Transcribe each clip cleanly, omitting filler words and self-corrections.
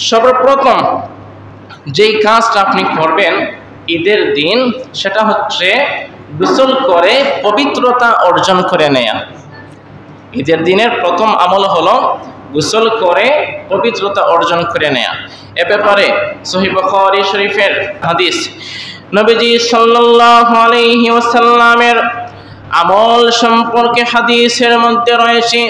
সর্বপ্রথম যেই কাজটা আপনি করবেন ঈদের দিন, সেটা হচ্ছে গোসল করে পবিত্রতা অর্জন করে নেয়া। ঈদের দিনের প্রথম আমল হলো গোসল করে পবিত্রতা অর্জন করে নেয়া। এ ব্যাপারে সহিহ বুখারী শরীফের হাদিস, নবীজি সাল্লাল্লাহু আলাইহি ওয়াসাল্লামের আমল সম্পর্কে হাদিসের মধ্যে রয়েছে,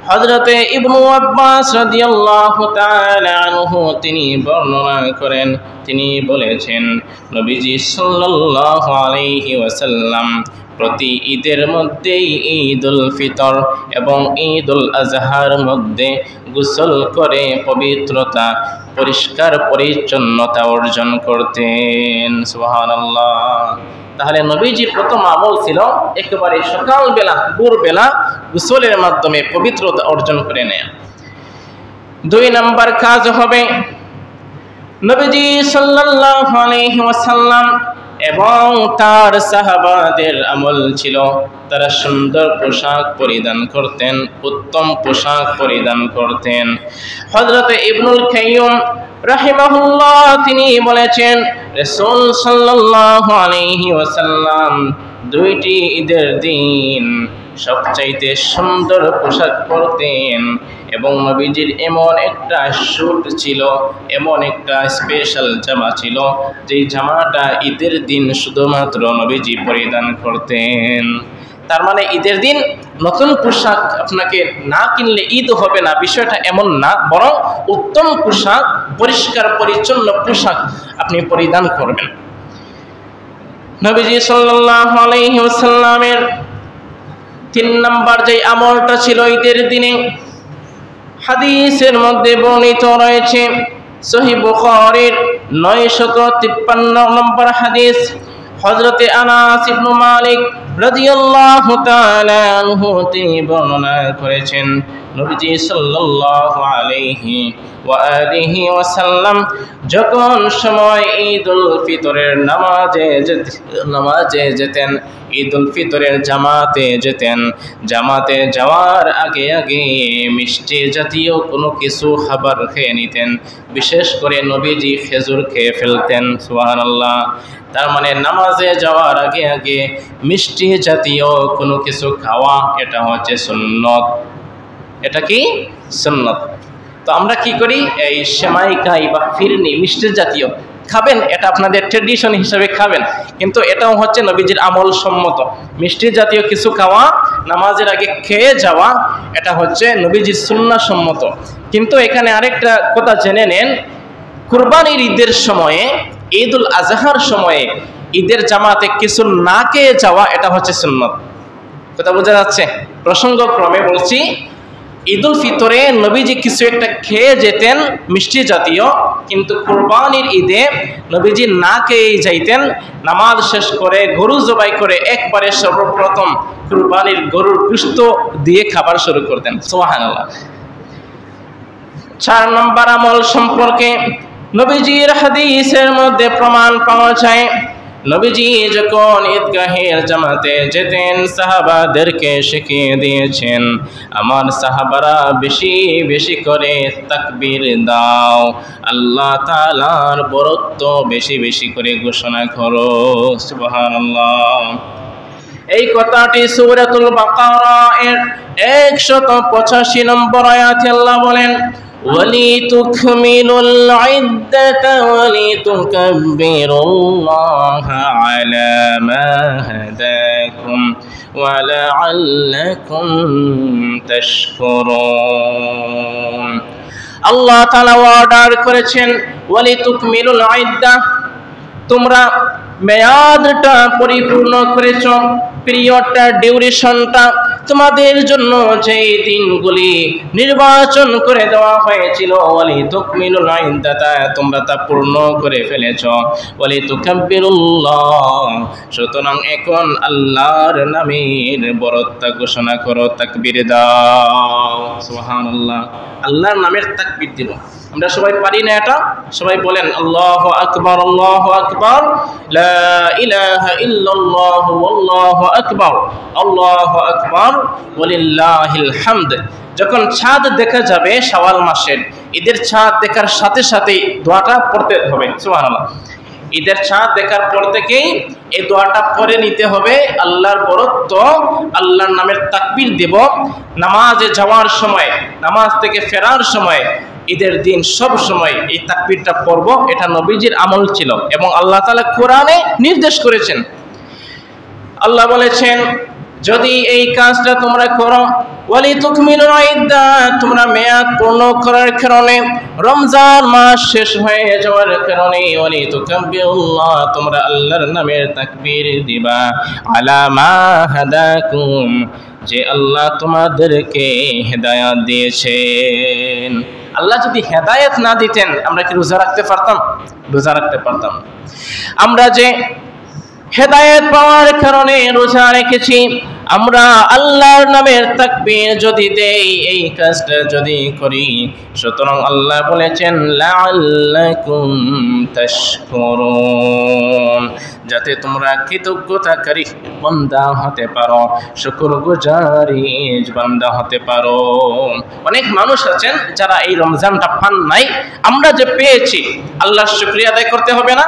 হযরতে ইবনু আব্বাস রাদিয়াল্লাহু তাআলা আনহু তিনি বর্ণনা করেন, তিনি বলেছেন নবীজি সাল্লাল্লাহু আলাইহি ওয়াসাল্লাম প্রতি ঈদের মধ্যেই ঈদুল ফিতর এবং ঈদুল আজহার মধ্যে গোসল করে পবিত্রতা পরিষ্কার পরিচ্ছন্নতা অর্জন করতেন। সুবহানাল্লাহ। তাহলে নবীজির প্রথম আমল ছিল একেবারে সকালবেলা ভোরবেলা গোসলের মাধ্যমে পবিত্রতা অর্জন করে নেয়া। 2 নম্বর কাজ হবে নবীজি সাল্লাল্লাহু আলাইহি ওয়াসাল্লাম এবং তার সাহাবাদের আমল ছিল তারা সুন্দর পোশাক পরিধান করতেন, উত্তম পোশাক পরিধান করতেন। হযরতে ইবনুল কাইয়্যুম রাহিমাহুল্লাহ তিনি বলেছেন রাসূল সাল্লাল্লাহু আলাইহি ওয়াসাল্লাম 2টি ঈদের দিন সবচাইতে সুন্দর পোশাক পরতেন এবং নবীজির এমন একটা স্যুট ছিল, এমন একটা স্পেশাল জামা ছিল যেই জামাটা ঈদের দিন শুধুমাত্র নবীজি পরিধান করতেন। তার মানে ঈদের দিন নতুন পোশাক আপনাকে না কিনলে ঈদ হবে না, বিষয়টা এমন না, বরং উত্তম পোশাক, পরিষ্কার পরিচ্ছন্ন পোশাক আপনি পরিধান করবেন। নবীজি সাল্লাল্লাহু আলাইহি ওয়াসাল্লামের 3 নম্বর যে আমলটা ছিল ঈদের দিনে, হাদিসের মধ্যে বর্ণিত রয়েছে সহিহ বুখারীর 953 নম্বর হাদিস, হযরতে আনাস ইবনে মালিক রাদিয়াল্লাহু তাআলা আনহু তিনি বর্ণনা করেছেন নবীজি সাল্লাল্লাহু আলাইহি ওয়া আলিহি ওয়াসাল্লাম যখন সময় ঈদুল ফিতরের নামাজে যেতেন, ঈদুল ফিতরের জামাতে যেতেন, জামাতে যাওয়ার আগে আগে মিষ্টি জাতীয় কোনো কিছু খাবার খেয়ে নিতেন। বিশেষ করে নবীজি খেজুর খেয়ে ফেলতেন। সুবহানাল্লাহ। তার মানে নামাজে যাওয়ার আগে আগে মিষ্টি জাতীয় কোনো কিছু খাওয়া, এটা হচ্ছে সুন্নত। এটা কি সুন্নত। তো আমরা কি করি, এই সেমাই খাই বা ফিরনি মিষ্টি জাতীয় খাবেন, এটা আপনাদের ট্রেডিশন হিসাবে খাবেন, কিন্তু এটাও হচ্ছে নবীজির আমল সম্মত। মিষ্টি জাতীয় কিছু খাওয়া, নামাজের আগে খেয়ে যাওয়া, এটা হচ্ছে নবীজির সুন্নাহ সম্মত। কিন্তু এখানে আরেকটা কথা জেনে নেন, কুরবানির ঈদের সময়ে, ঈদুল আজহার সময়ে ঈদের জামাতে কিছু না খেয়ে যাওয়া, এটা হচ্ছে সুন্নত। কথা বোঝা যাচ্ছে? প্রসঙ্গক্রমে বলছি, ঈদুল ফিতরে নবীজি কিছু একটা খেয়ে যেতেন মিষ্টি জাতীয়, কিন্তু কুরবানির ঈদে নবীজি না খেয়েই যাইতেন। নামাজ শেষ করে গরু জবাই করে একবারে সর্বপ্রথম কুরবানির গরুর গোশত দিয়ে খাবার শুরু করতেন। সুবহানাল্লাহ। 4 নম্বর আমল সম্পর্কে নবীজির হাদিসের মধ্যে প্রমাণ পাওয়া যায়, নবীজি যখন ঈদগাহের জামাতে যেতেন সাহাবাদেরকে শিখিয়ে দিয়েছেন, আমার সাহাবারা বেশি বেশি করে তাকবীর দাও, আল্লাহ তাআলার বরত্ব বেশি বেশি করে ঘোষণা করো। সুবহানাল্লাহ। এই কথাটি সূরাতুল বাকারা এর 185 নম্বর আয়াতে আল্লাহ বলেন, وَلِتُكْمِلُوا الْعِدَّةَ وَلِتُكَبِّرُوا اللَّهَ عَلَى مَا هَدَاكُمْ وَلَعَلَّكُمْ تَشْكُرُونَ। আল্লাহ তাআলা অর্ডার করেছেন ওয়ালিতুকমিলুল ইদ্দাহ, তোমরা মেয়াদটা পরিপূর্ণ করেছ, পিরিয়ডটা, ডিউরেশনটা তোমাদের জন্য যেই দিনগুলি নির্বাচন করে দেওয়া হয়েছিল, ওয়ালিতুকমিলুল ইদ্দাতা, তোমরা তা পূর্ণ করে ফেলেছ। ওয়ালিতুকাব্বিরুল্লাহ, সুতরাং এখন আল্লাহর নামের বরত্ব ঘোষণা করো, তাকবীর দাও। সুবহানাল্লাহ। আল্লাহর নামের তাকবীর দিব। আমরা সবাই পারি না এটা? সবাই বলেন আল্লাহু আকবার, আল্লাহু আকবার, লা ইলাহা ইল্লাল্লাহু আল্লাহু আকবার, আল্লাহু আকবার, ওয়ালিল্লাহিল হামদ। যখন চাঁদ দেখা যাবে শাওয়াল মাসের, ঈদের চাঁদ দেখার সাথে সাথেই দোয়াটা পড়তে হবে। সুবহানাল্লাহ। ঈদের চাঁদ দেখার পর থেকেই এই দোয়াটা পড়ে নিতে হবে। আল্লাহর বরত্ব, আল্লাহর নামের তাকবীর দেব। নামাজে যাওয়ার সময়, নামাজ থেকে ফেরার সময়, ঈদের দিন সব সময় এই তাকবীরটা পড়ব। এটা নবীজির আমল ছিল এবং আল্লাহ তাআলা কোরআনে নির্দেশ করেছেন। আল্লাহ বলেছেন, যদি এই কাজটা তোমরা করো, ওয়ালিতুকমিলুল ইদ্দাত, তোমরা মেয়াদ পূর্ণ করার কারণে, রমজান মাস শেষ হয়ে যাওয়ার কারণে, ওয়ালিতুকাব্বিরুল্লাহ, তোমরা আল্লাহর নামের তাকবীর দিবা, আলা মা হাদাকুম, যে আল্লাহ তোমাদেরকে হেদায়েত দিয়েছেন। আল্লাহ যদি হেদায়েত না দিতেন আমরা কি রোজা রাখতে পারতাম? রোজা রাখতে পারতাম। আমরা যে হেদায়েত পাওয়ার কারণে রোজা রেখেছি, আমরা আল্লাহর নামের তাকবীর যদি দেই, এই কাজটা যদি করি, সুতরাং আল্লাহ বলেছেন লাআল্লাকুম তাশকুরুন, যাতে তোমরা কৃতজ্ঞতাকারী বান্দা হতে পারো, শুকরগুজারি বান্দা হতে পারো। অনেক মানুষ আছেন যারা এই রমজানটা পান নাই, আমরা যে পেয়েছি আল্লাহর শুকরিয়া আদায় করতে হবে না?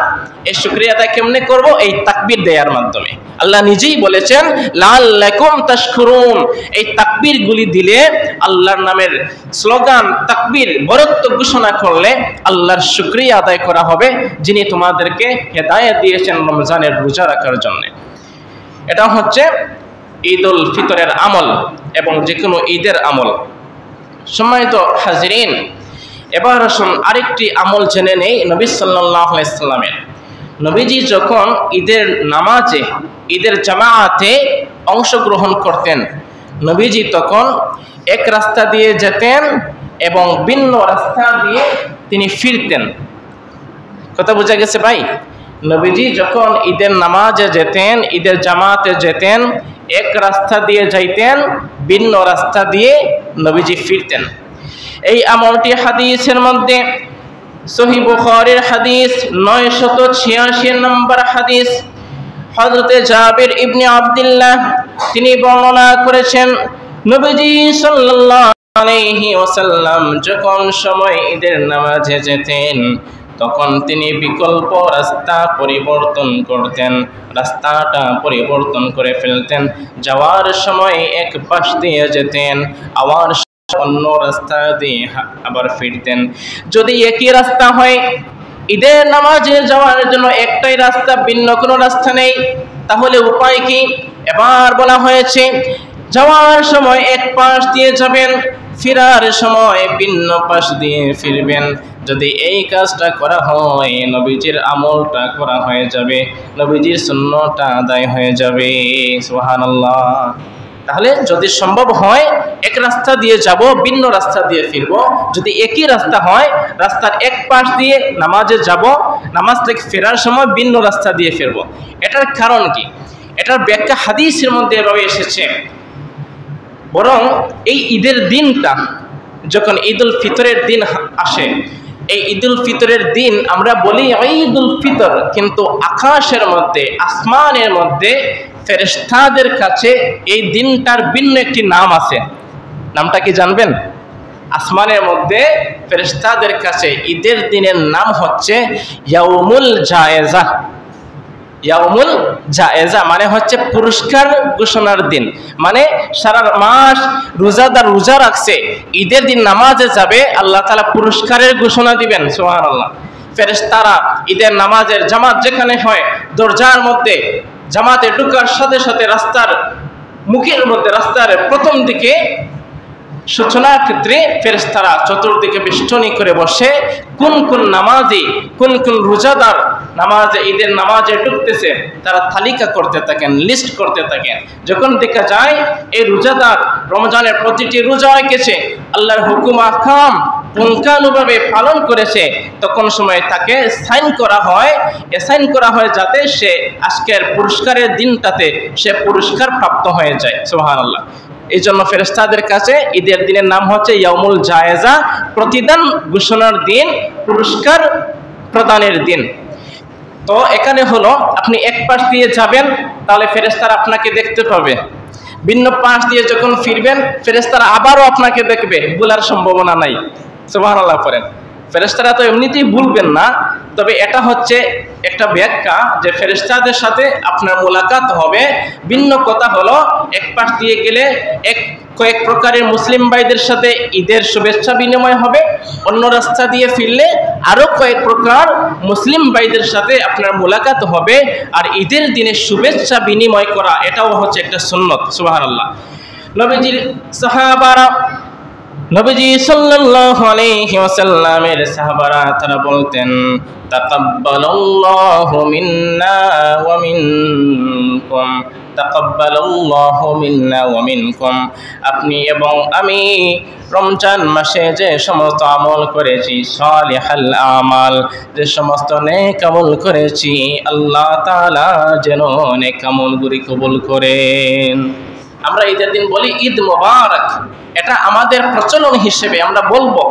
এই শুকরিয়া আদায় কেমনে করব? এই তাকবীর দেওয়ার মাধ্যমে। আল্লাহ নিজেই বলেছেন লাআল্লাকুম তাশকুরুন, এই তাকবীরগুলি দিলে, আল্লাহর নামের স্লোগান তাকবীর বরত্ব ঘোষণা করলে আল্লাহর শুকরিয়া আদায় করা হবে, যিনি তোমাদেরকে হেদায়েত দিয়েছেন রমজানের রোজা রাখার জন্য। এটা হচ্ছে ঈদুল ফিতরের আমল এবং যে কোনো ঈদের আমল। সম্মানিত হাজিরিন, এবার আসুন আরেকটি আমল জেনে নেই নবী সাল্লাল্লাহু আলাইহি সাল্লামের। নবীজি যখন ঈদের নামাজে, ঈদের জামাতে অংশগ্রহণ করতেন, নবীজি তখন এক রাস্তা দিয়ে যেতেন এবং ভিন্ন রাস্তা দিয়ে তিনি ফিরতেন। কথা বোঝা গেছে ভাই? নবীজি যখন ঈদের নামাজে যেতেন, ঈদের জামাতে যেতেন, এক রাস্তা দিয়ে যাইতেন, ভিন্ন রাস্তা দিয়ে নবীজি ফিরতেন। এই আমলটি হাদিসের মধ্যে সহিহ বুখারীর হাদিস 986 নম্বর হাদিস, হযরতে জাবির ইবনে আব্দুল্লাহ তিনি বর্ণনা করেছেন, নবীজি সাল্লাল্লাহু আলাইহি ওয়াসাল্লাম যখন সময় ঈদের নামাজে যেতেন, তখন তিনি বিকল্প রাস্তা পরিবর্তন করতেন, রাস্তাটা পরিবর্তন করে ফেলতেন। যাওয়ার সময় এক পাশ দিয়ে যেতেন, আবার অন্য রাস্তা দিয়ে আবার ফিরতেন। যদি একই রাস্তা হয়, ঈদের নামাজে যাওয়ার জন্য একটাই রাস্তা, ভিন্ন কোনো রাস্তা নেই, তাহলে উপায় কি? এবার বলা হয়েছে যাওয়ার সময় এক পাশ দিয়ে যাবেন, ফেরার সময় ভিন্ন পাশ দিয়ে ফিরবেন। যদি এই কাজটা করা হয়, নবীজির আমলটা করা হয়ে যাবে, নবীজির সুন্নতটা আদায় হয়ে যাবে। সুবহানাল্লাহ। তাহলে যদি সম্ভব হয় এক রাস্তা দিয়ে যাব, ভিন্ন রাস্তা দিয়ে ফিরব। যদি একই রাস্তা হয়, রাস্তার এক পাশ দিয়ে নামাজে যাব, নামাজ থেকে ফেরার সময় ভিন্ন রাস্তা দিয়ে ফিরব। এটার কারণ কি? এটার ব্যাখ্যা হাদিসের মধ্যে এভাবে এসেছে। বরং এই ঈদের দিনটা যখন ঈদুল ফিতরের দিন আসে, এই ঈদুল ফিতরের দিন আমরা বলি ঈদুল ফিতর, কিন্তু আকাশের মধ্যে, আসমানের মধ্যে ফেরেশতাদের কাছে এই দিনটার ভিন্ন একটি নাম আছে। নামটা কি জানবেন? আসমানের মধ্যে ফেরেশতাদের কাছে ঈদের দিনের নাম হচ্ছে ইয়াউমুল জায়েজা। ইয়াউমুল জায়েজা মানে হচ্ছে পুরস্কার ঘোষণার দিন। মানে সারা মাস রোজাদার রোজা রাখছে, ঈদের দিন নামাজে যাবে, আল্লাহ তাআলা পুরস্কারের ঘোষণা দিবেন। সুবহানাল্লাহ। ফেরেশতারা ঈদের নামাজের জামাত যেখানে হয়, দরজার মধ্যে জামাতে ঢোকার সাথে সাথে রাস্তার মুখের মধ্যে, রাস্তার প্রথম দিকে সূচনার ক্ষেত্রে ফেরেশতারা চতুর্দিকে বেষ্টনী করে বসে, কোন কোন নামাজি, কোন কোন রোজাদার নামাজে, ঈদের নামাজে ঢুকতেছে, তারা তালিকা করতে থাকেন, লিস্ট করতে থাকেন। যখন দেখা যায় এই রোজাদার রমজানের প্রতিটি রোজা রেখেছে, আল্লাহর হুকুম আহকাম পুঙ্খানুভাবে পালন করেছে, তখন সময় তাকে সাইন করা হয়, অ্যাসাইন করা হয়, যাতে সে আজকের পুরস্কারের দিনটাতে সে পুরস্কার প্রাপ্ত হয়ে যায়। সুবহানাল্লাহ। এই জন্য ফেরেশতাদের কাছে ঈদের দিনের নাম হচ্ছে ইয়াউমুল জায়েজা, প্রতিদান ঘোষণার দিন, পুরস্কার প্রদানের দিন। তো এখানে হলো আপনি এক পাশ দিয়ে যাবেন, তাহলে ফেরেশতারা আপনাকে দেখতে পাবে, ভিন্ন পাশ দিয়ে যখন ফিরবেন ফেরেশতারা আবারও আপনাকে দেখবে, ভুলার সম্ভাবনা নাই। সুবহানাল্লাহ পড়েন। ফেরেশতারা তো এমনিতেই ভুলবেন না, তবে এটা হচ্ছে একটা ব্যাখ্যা যে ফেরেশতাদের সাথে আপনার মোলাকাত হবে। ভিন্ন কথা হলো এক পাশ দিয়ে গেলে কয়েক প্রকারের মুসলিম ভাইদের সাথে ঈদের শুভেচ্ছা বিনিময় হবে, অন্য রাস্তা দিয়ে ফিরলে আরো কয়েক প্রকার মুসলিম ভাইদের সাথে আপনার মোলাকাত হবে। আর ঈদের দিনে শুভেচ্ছা বিনিময় করা এটাও হচ্ছে একটা সুন্নত। সুবহানাল্লাহ। নবীজির সাহাবারা, নবীজি সাল্লাল্লাহু আলাইহি ওয়াসাল্লামের সাহাবারা তারা বলতেন, তাকাব্বালাল্লাহু মিন্না ওয়া মিনকুম, তাকাব্বালাল্লাহু মিন্না ওয়া মিনকুম। আপনি এবং আমি রমজান মাসে যে সমস্ত আমল করেছি, সালিহাল আমাল, যে সমস্ত নেক আমল করেছি, আল্লাহ তাআলা যেন নেক আমলগুলি কবুল করেন। আমরা ঈদের দিন বলি ঈদ মোবারক, এটা আমাদের প্রচলন হিসেবে আমরা বলবো,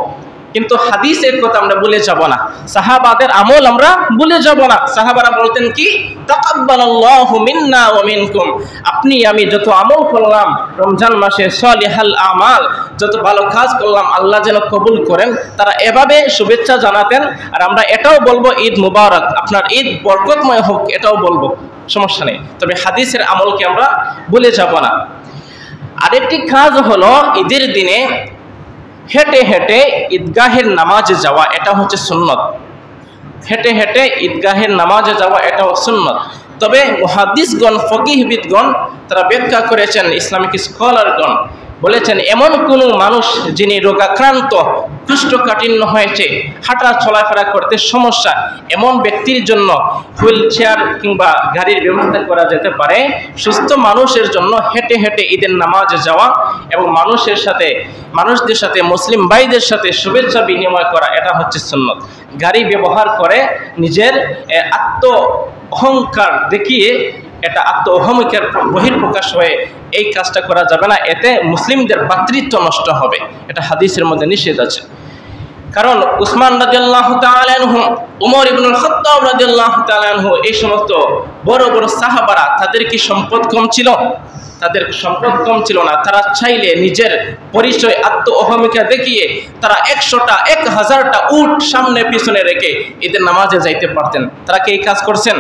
কিন্তু হাদিসের কথা আমরা ভুলে যাব না, সাহাবাদের আমল আমরা ভুলে যাব না। সাহাবারা বলতেন কি, তাকাব্বালাল্লাহু মিন্না ওয়া মিনকুম। আপনি আমি যত আমল করলাম রমজান মাসে, সালিহাল আমাল, যত ভালো কাজ করলাম আল্লাহ যেন কবুল করেন। তারা এভাবে শুভেচ্ছা জানাতেন। আর আমরা এটাও বলবো ঈদ মুবারক, আপনার ঈদ বরকতময় হোক, এটাও বলবো, সমস্যা নেই। তবে হাদিসের আমলকে আমরা ভুলে যাব না। আরেকটি কাজ হলো ঈদের দিনে হেঁটে হেঁটে ঈদগাহের নামাজে যাওয়া, এটা হচ্ছে সুন্নত। হেঁটে হেঁটে ঈদগাহের নামাজে যাওয়া এটাও সুন্নত। তবে মুহাদ্দিসগণ, ফকিহবিদগণ তারা ব্যাখ্যা করেছেন, ইসলামিক স্কলারগণ বলেছেন, এমন কোনো মানুষ যিনি রোগাক্রান্ত, কুষ্ঠকাঠিন্য হয়েছে, হাঁটা চলাফেরা করতে সমস্যা, এমন ব্যক্তির জন্য হুইল চেয়ার কিংবা গাড়ির ব্যবস্থা করা যেতে পারে। সুস্থ মানুষের জন্য হেঁটে হেঁটে ঈদের নামাজে যাওয়া এবং মানুষদের সাথে মুসলিম ভাইদের সাথে শুভেচ্ছা বিনিময় করা, এটা হচ্ছে সুন্নত। গাড়ি ব্যবহার করে নিজের আত্ম অহংকার দেখিয়ে, এটা আত্ম অহমিকার বহির্প্রকাশ হয়ে এই কাজটা করা যাবে না, এতে মুসলিমদের ভ্রাতৃত্ব নষ্ট হবে, এটা হাদিসের মধ্যে নিষেধ আছে। কারণ উসমান রাদিয়াল্লাহু তাআলা আনহু, ওমর ইবনুল খাত্তাব রাদিয়াল্লাহু তাআলা আনহু, এই সমস্ত বড় বড় সাহাবারা, তাদের কি সম্পদ কম ছিল? তাদের সম্পদ কম ছিল না। তারা চাইলে নিজের পরিচয়, আত্ম অহমিকা দেখিয়ে তারা 100টা 1000টা উট সামনে পিছনে রেখে ঈদের নামাজে যাইতে পারতেন। তারা কি এই কাজ করছেন?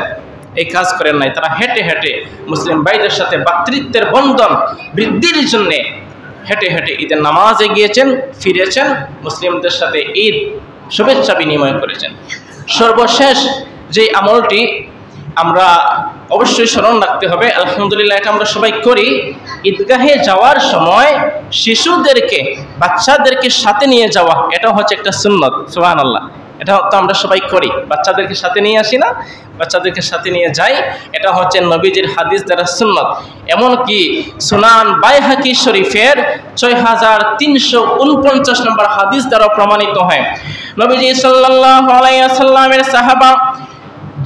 এই কাজ করেন নাই। তারা হেঁটে হেঁটে মুসলিম ভাইদের সাথে ভ্রাতৃত্বের বন্ধন বৃদ্ধির জন্য হেঁটে হেঁটে ঈদের নামাজে গিয়েছেন, ফিরেছেন, মুসলিমদের সাথে ঈদ শুভেচ্ছা বিনিময় করেছেন। সর্বশেষ যে আমলটি আমরা অবশ্যই স্মরণ রাখতে হবে, আলহামদুলিল্লাহ এটা আমরা সবাই করি, ঈদগাহে যাওয়ার সময় শিশুদেরকে, বাচ্চাদেরকে সাথে নিয়ে যাওয়া, এটা হচ্ছে একটা সুন্নত। সুবহানাল্লাহ। এটা তো আমরা সবাই করি, বাচ্চাদেরকে সাথে নিয়ে আসি না, বাচ্চাদেরকে সাথে নিয়ে যাই, এটা হচ্ছে নবীজির হাদিস দ্বারা সুন্নত। এমনকি সুনান বাইহাকি শরীফের 6349 নম্বর হাদিস দ্বারা প্রমাণিত হয়। নবীজি সাল্লাল্লাহু আলাইহি ওয়াসাল্লামের সাহাবা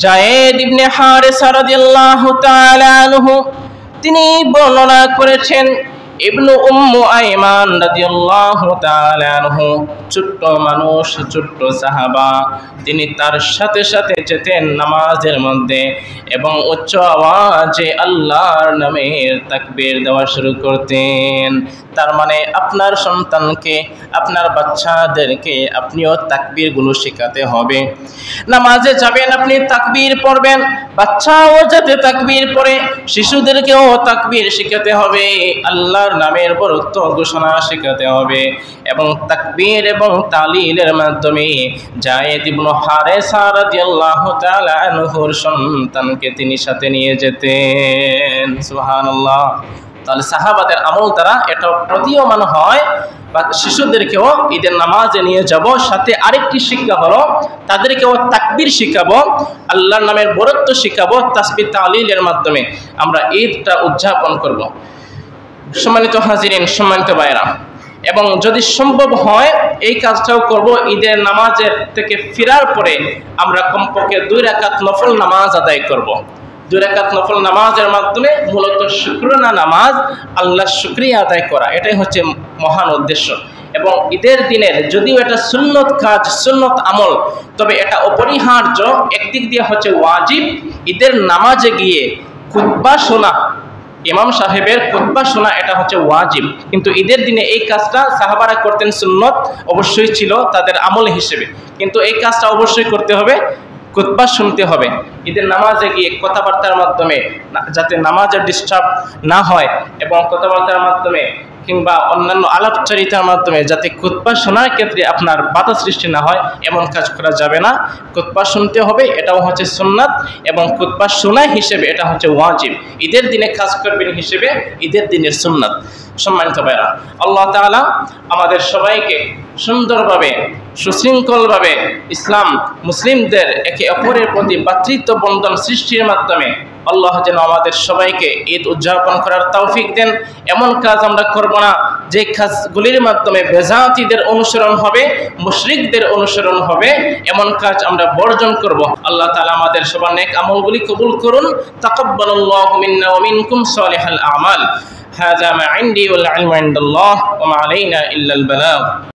যায়েদ ইবনে হারিসা রাদিয়াল্লাহু তাআলা আনহু তিনি বর্ণনা করেছেন, ইবনু উম্মু আইমান রাদিয়াল্লাহু তাআলা আনহু, ছোট্ট মানুষ, ছোট্ট সাহাবা, তিনি তার সাথে সাথে যেতেন নামাজের মধ্যে এবং উচ্চ আওয়াজে আল্লাহর নামের তাকবীর দেওয়া শুরু করতেন। তার মানে আপনার সন্তানকে, আপনার বাচ্চাদেরকে আপনিও তাকবীরগুলো শেখাতে হবে। নামাজে যাবেন, আপনি তাকবীর পড়বেন, বাচ্চাও যাতে তাকবীর পড়ে, শিশুদেরকেও তাকবীর শেখাতে হবে, আল্লাহর নামের বরত্ব ঘোষণা শেখাতে হবে। এবং তাকবীর এবং তালিলের মাধ্যমে যায়েদ ইবনে হারিসা রাদিয়াল্লাহু তাআলা আনহুর সন্তানকে তিনি সাথে নিয়ে যেতেন। সুবহানাল্লাহ। তাহলে সাহাবাদের আমল দ্বারা এটা প্রতীয়মান হয়। বা শিশুদেরকেও ঈদের নামাজে নিয়ে যাব, সাথে আরেকটি শিক্ষা হলো তাদেরকেও তাকবীর শিখাবো, আল্লাহর নামের বরত্ব শিখাবো, তাসবিহ তাহলিলের মাধ্যমে আমরা ঈদটা উদযাপন করব। সম্মানিত হাজিরিন, সম্মানিত ভাইরা, এবং যদি সম্ভব হয় এই কাজটাও করব, ঈদের নামাজের থেকে ফেরার পরে আমরা কমপক্ষে 2 রাকাত নফল নামাজ আদায় করব। 2 রাকাত নফল নামাজের মাধ্যমে মূলত শুকরানা নামাজ, আল্লাহর শুকরিয়া আদায় করা, এটাই হচ্ছে মহান উদ্দেশ্য। এবং ঈদের দিনের যদিও এটা সুন্নত কাজ, সুন্নত আমল, তবে এটা অপরিহার্য, একদিক দিয়ে হচ্ছে ওয়াজিব। ঈদের নামাজে গিয়ে খুতবা শোনা, ইমাম সাহেবের খুতবা শোনা এটা হচ্ছে ওয়াজিব, কিন্তু ঈদের দিনে এই কাজটা সাহাবারা করতেন সুন্নত, অবশ্যই ছিল তাদের আমল হিসেবে, কিন্তু এই কাজটা অবশ্যই করতে হবে, খুতবা শুনতে হবে। ঈদের নামাজে গিয়ে কথাবার্তার মাধ্যমে যাতে নামাজের ডিস্টার্ব না হয় এবং কথাবার্তার মাধ্যমে কিংবা অন্যান্য আলাপচারিতার মাধ্যমে যাতে খুতবা শোনার ক্ষেত্রে আপনার বাধা সৃষ্টি না হয়, এমন কাজ করা যাবে না। খুতবা শুনতে হবে, এটাও হচ্ছে সুন্নাত, এবং খুতবা শোনা হিসেবে এটা হচ্ছে ওয়াজিব। ঈদের দিনে কাজ করবেন হিসেবে ঈদের দিনের সুন্নাত। সম্মানিত ভাইরা, আল্লাহ তাআলা আমাদের সবাইকে সুন্দরভাবে সুশৃঙ্খলভাবে ইসলাম মুসলিমদের একে অপরের প্রতি ভ্রাতৃত্ব বন্ধন সৃষ্টির মাধ্যমে আল্লাহ যেন আমাদের সবাইকে ঈদ উদযাপন করার তৌফিক দেন। এমন কাজ আমরা করব না যে কাজগুলির মাধ্যমে বেজাতিদের অনুসরণ হবে, মুশরিকদের অনুসরণ হবে, এমন কাজ আমরা বর্জন করব। আল্লাহ তাআলা আমাদের সবার নেক আমলগুলি কবুল করুন। তাকাব্বালাল্লাহু মিন্না ওয়া মিনকুম সালিহাল আমাল। হাযা মা ইনদি ওয়াল ইলমু ইনদাল্লাহ ওয়া মা আলাইনা ইল্লাল বালাগ।